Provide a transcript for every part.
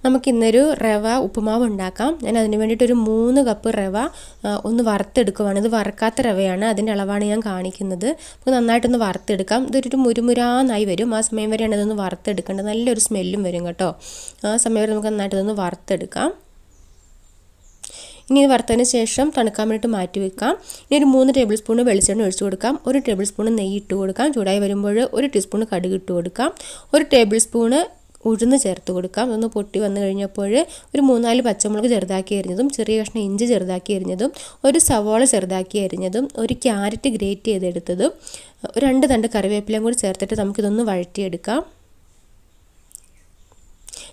നമുക്ക് ഇന്നൊരു റവ ഉപ്പുമാവ് ഉണ്ടാക്കാം. ഞാൻ അതിന് വേണ്ടിയിട്ട് ഒരു 3 കപ്പ് റവ ഒന്ന് വറുത്തെടുക്കുവാണ്. ഇത് വറക്കാത്ത റവയാണ്, അതിൻ്റെ അളവാണ് ഞാൻ കാണിക്കുന്നത്. അപ്പോൾ നന്നായിട്ടൊന്ന് വറുത്തെടുക്കാം. ഇതൊരു മുരുമുരാന്നായി വരും. ആ സമയം വരെയാണ് ഇതൊന്ന് വറുത്തെടുക്കേണ്ടത്. നല്ലൊരു സ്മെല്ലും വരും കേട്ടോ. ആ സമയം വരെ നമുക്ക് നന്നായിട്ട് ഇതൊന്ന് വറുത്തെടുക്കാം. ഇനി ഇത് വറുത്തതിന് ശേഷം തണുക്കാൻ വേണ്ടിയിട്ട് മാറ്റി വെക്കാം. ഇനി ഒരു 3 ടേബിൾ സ്പൂൺ വെളിച്ചെണ്ണ ഒഴിച്ചു കൊടുക്കാം. 1 ടേബിൾ സ്പൂൺ നെയ്യ് ഇട്ട് കൊടുക്കാം. ചൂടായി വരുമ്പോൾ 1 ടീസ്പൂൺ കടുക് ഇട്ട് കൊടുക്കാം. 1 ടേബിൾ സ്പൂൺ ഉഴുന്ന് ചേർത്ത് കൊടുക്കാം. ഒന്ന് പൊട്ടി വന്നു കഴിഞ്ഞപ്പോൾ ഒരു 3-4 പച്ചമുളക് ചെറുതാക്കി അരിഞ്ഞതും, ചെറിയ കഷ്ണം ഇഞ്ചി ചെറുതാക്കി അരിഞ്ഞതും, ഒരു സവാള ചെറുതാക്കി അരിഞ്ഞതും, ഒരു ക്യാരറ്റ് ഗ്രേറ്റ് ചെയ്തെടുത്തതും, 2 തണ്ട് കറിവേപ്പിലയും കൂടി ചേർത്തിട്ട് നമുക്കിതൊന്ന് വഴറ്റിയെടുക്കാം.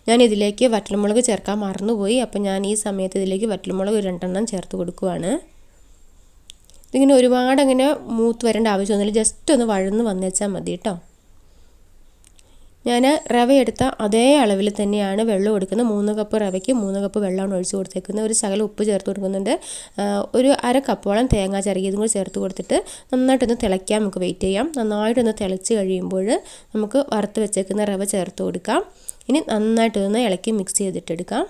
ഞാൻ ഇതിലേക്ക് വറ്റൽമുളക് ചേർക്കാൻ മറന്നുപോയി. അപ്പോൾ ഞാൻ ഈ സമയത്ത് ഇതിലേക്ക് വറ്റൽമുളക് 2 എണ്ണം ചേർത്ത് കൊടുക്കുവാണ്. ഇതിങ്ങനെ ഒരുപാട് അങ്ങനെ മൂത്ത് വരേണ്ട ആവശ്യമൊന്നുമില്ല, ജസ്റ്റ് ഒന്ന് വഴന്ന് വന്നേച്ചാൽ മതി കേട്ടോ. ഞാൻ റവ എടുത്ത അതേ അളവിൽ തന്നെയാണ് വെള്ളം എടുക്കുന്നത്. 3 കപ്പ് റവയ്ക്ക് 3 കപ്പ് വെള്ളമാണ് ഒഴിച്ച് കൊടുത്തേക്കുന്നത്. ഒരു ശകലം ഉപ്പ് ചേർത്ത് കൊടുക്കുന്നുണ്ട്. ഒരു 1/2 കപ്പോളം തേങ്ങ ചിരകിയതും കൂടി ചേർത്ത് കൊടുത്തിട്ട് നന്നായിട്ടൊന്ന് തിളയ്ക്കാൻ നമുക്ക് വെയിറ്റ് ചെയ്യാം. നന്നായിട്ടൊന്ന് തിളച്ച് കഴിയുമ്പോൾ നമുക്ക് വറുത്ത് വെച്ചേക്കുന്ന റവ ചേർത്ത് കൊടുക്കാം. ഇനി നന്നായിട്ടൊന്ന് ഇളക്കി മിക്സ് ചെയ്തിട്ടെടുക്കാം.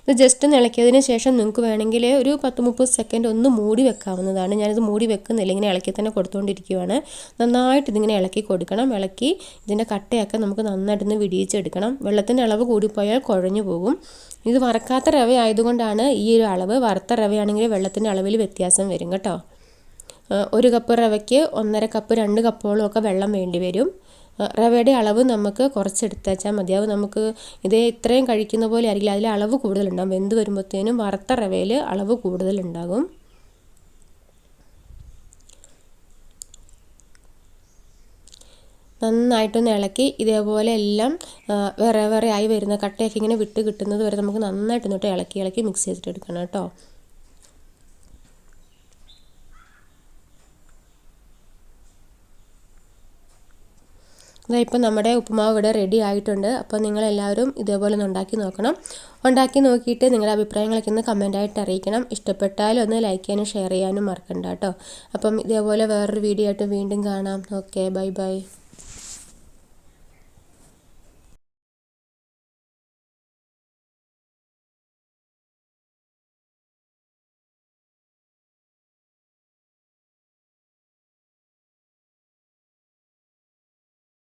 ഇത് ജസ്റ്റ് ഒന്ന് ഇളക്കിയതിന് ശേഷം നിങ്ങൾക്ക് വേണമെങ്കിൽ ഒരു 10-30 സെക്കൻഡ് ഒന്ന് മൂടി വെക്കാവുന്നതാണ്. ഞാനിത് മൂടി വെക്കുന്നില്ല, ഇങ്ങനെ ഇളക്കി തന്നെ കൊടുത്തുകൊണ്ടിരിക്കുകയാണ്. നന്നായിട്ട് ഇതിങ്ങനെ ഇളക്കി കൊടുക്കണം. ഇളക്കി ഇതിൻ്റെ കട്ടയൊക്കെ നമുക്ക് നന്നായിട്ടൊന്ന് വിടിയിച്ചെടുക്കണം. വെള്ളത്തിൻ്റെ അളവ് കൂടിപ്പോയാൽ കുഴഞ്ഞു പോകും. ഇത് വറക്കാത്ത റവ ആയതുകൊണ്ടാണ് ഈ ഒരു അളവ്. വറുത്ത റവയാണെങ്കിൽ വെള്ളത്തിൻ്റെ അളവിൽ വ്യത്യാസം വരും കേട്ടോ. 1 കപ്പ് റവയ്ക്ക് 1.5 കപ്പ് 2 കപ്പോളം ഒക്കെ വെള്ളം വേണ്ടി വരും. റവയുടെ അളവ് നമുക്ക് കുറച്ചെടുത്താൽ മതിയാവും. നമുക്ക് ഇതേ ഇത്രയും കഴിക്കുന്ന പോലെ ആയിരിക്കില്ല, അതിൽ അളവ് കൂടുതലുണ്ടാകും. വെന്ത് വരുമ്പോഴത്തേനും വറുത്ത റവയിൽ അളവ് കൂടുതലുണ്ടാകും. നന്നായിട്ടൊന്ന് ഇളക്കി ഇതേപോലെ എല്ലാം വേറെ വേറെ ആയി വരുന്ന കട്ടയൊക്കെ ഇങ്ങനെ വിട്ട് കിട്ടുന്നത് വരെ നമുക്ക് നന്നായിട്ടൊന്നിട്ട് ഇളക്കി മിക്സ് ചെയ്തിട്ട് എടുക്കണം കേട്ടോ. ഇപ്പോൾ നമ്മുടെ ഉപ്പുമാവ് ഇവിടെ റെഡി ആയിട്ടുണ്ട്. അപ്പോൾ നിങ്ങളെല്ലാവരും ഇതേപോലെ ഒന്ന് ഉണ്ടാക്കി നോക്കണം. ഉണ്ടാക്കി നോക്കിയിട്ട് നിങ്ങളുടെ അഭിപ്രായങ്ങളൊക്കെ ഒന്ന് കമൻറ്റായിട്ട് അറിയിക്കണം. ഇഷ്ടപ്പെട്ടാലും ഒന്ന് ലൈക്ക് ചെയ്യാനും ഷെയർ ചെയ്യാനും മറക്കണ്ട കേട്ടോ. അപ്പം ഇതേപോലെ വേറൊരു വീഡിയോ ആയിട്ട് വീണ്ടും കാണാം. Okay, bye bye.